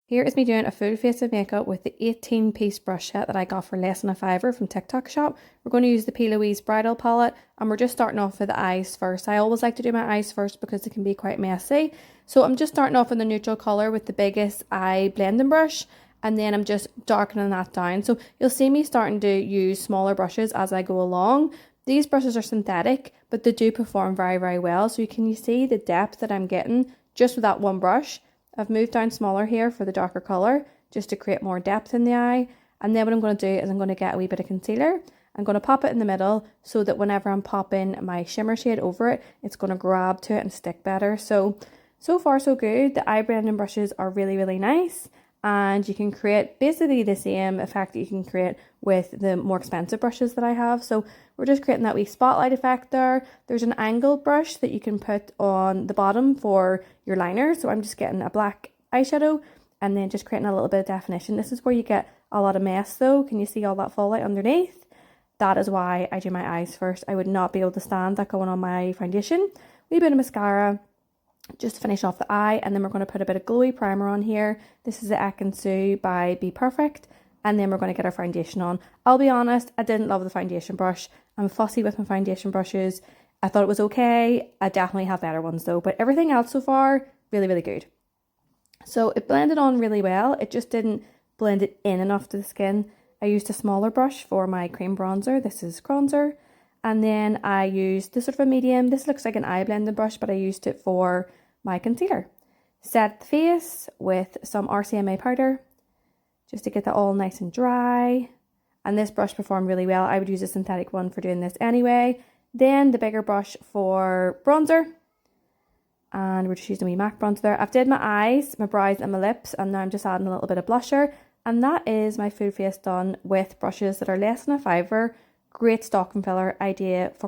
Here is me doing a full face of makeup with the 18-piece brush set that I got for less than a fiver from TikTok shop. We're going to use the P. Louise Bridal palette and we're just starting off with the eyes first. I always like to do my eyes first because they can be quite messy. So I'm just starting off with a neutral colour with the biggest eye blending brush, and then I'm just darkening that down. So you'll see me starting to use smaller brushes as I go along. These brushes are synthetic, but they do perform very, very well. So you see the depth that I'm getting just with that one brush. I've moved down smaller here for the darker colour just to create more depth in the eye. And then what I'm going to do is I'm going to get a wee bit of concealer. I'm going to pop it in the middle so that whenever I'm popping my shimmer shade over it, it's going to grab to it and stick better. So far so good. The eye blending brushes are really, really nice. And you can create basically the same effect that you can create with the more expensive brushes that I have. So we're just creating that wee spotlight effect there. There's an angled brush that you can put on the bottom for your liner. So I'm just getting a black eyeshadow and then just creating a little bit of definition. This is where you get a lot of mess though. Can you see all that fallout underneath? That is why I do my eyes first. I would not be able to stand that going on my foundation. Wee bit of mascara just to finish off the eye, and then we're going to put a bit of glowy primer on here. This is the Ekansu by Be Perfect, and then we're going to get our foundation on. I'll be honest, I didn't love the foundation brush. I'm fussy with my foundation brushes. I thought it was okay. I definitely have better ones though, but everything else so far, really, really good. So it blended on really well. It just didn't blend it in enough to the skin. I used a smaller brush for my cream bronzer. This is Bronzer. And then I used this sort of a medium. This looks like an eye blending brush, but I used it for my concealer. Set the face with some RCMA powder just to get that all nice and dry. And this brush performed really well. I would use a synthetic one for doing this anyway. Then the bigger brush for bronzer. And we're just using a wee MAC bronzer there. I've did my eyes, my brows and my lips, and now I'm just adding a little bit of blusher. And that is my full face done with brushes that are less than a fiver. Great stocking filler idea for